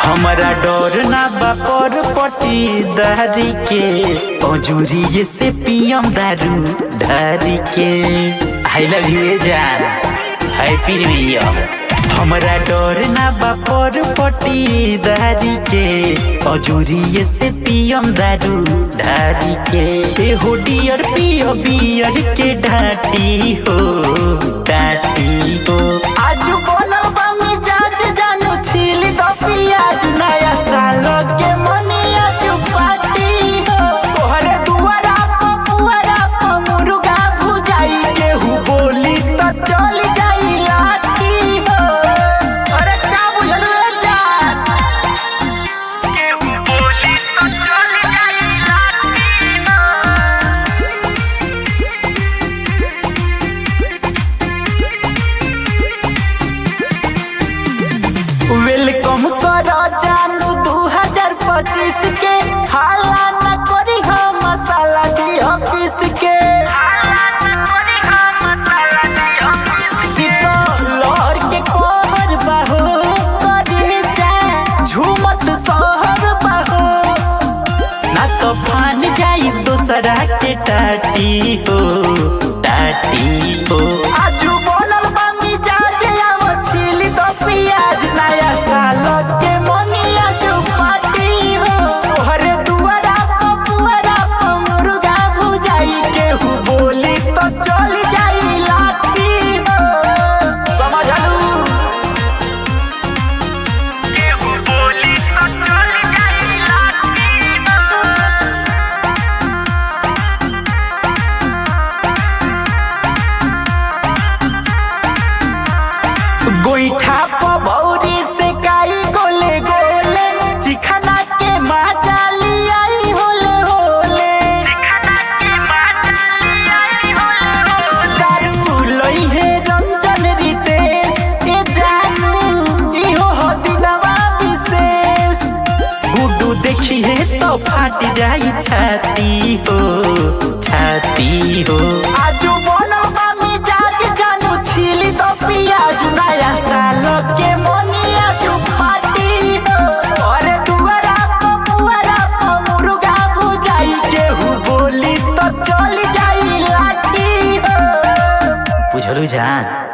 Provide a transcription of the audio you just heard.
हमारा डर ना बापर पटी दारी के पजूरी से पियम दारू धारी के। आई लव यू जान, हैप्पी न्यू ईयर। हमारा डर ना बापर पटी दारी के पजूरी से पियम दारू धारी के। हो डियर पियो बियर के ढाटी हो डाटी हो। आज बोलबा मिजाज जानू छील दो पियाज नया साल के मनिया चुपाती हो। तोहरे दुआरा पुआरा मुर्गा भुजाई केहू बोली तो चल जाई लाठी हो। अरे का बुझल जान, केहू बोली तो चल जाई लाठी हो। वेलकम करो जानू 2025 के। हाला न करी हम मसाला दी ऑफिस के। लहर के कोहर बाहो करे जाए झूमत सहर बाहो। ना तो फान जाई दोसरा के टाटी हो टाटी हो। आजू बोलल बा मिजाज आव छील दो पियाज नया साल के मनिया चुपाती हो। तोहरे दुआरा पुआरा मुर्गा भुजाई केहू बोली तो चल जाई लाठी हो। समझलू, केहू बोली तो चल जाई लाठी हो। गोईठा पभौरी से काई गोले गोले चिखना के माचा लियाई होले होले। दारू लइहे रंजन रितेश ए जानू इहो हो दिलवा विशेष। गुड्डू देखी है तो फाट जाई छाती हो छाती हो। आजू बोलबा मिजाज जानू छील दो पियाज नया साल के मनिया चुपाती हो। और दुआरा पुआरा मुर्गा भुजाई केहू बोली तो चल जाई लाठी हो। बुझलू जान।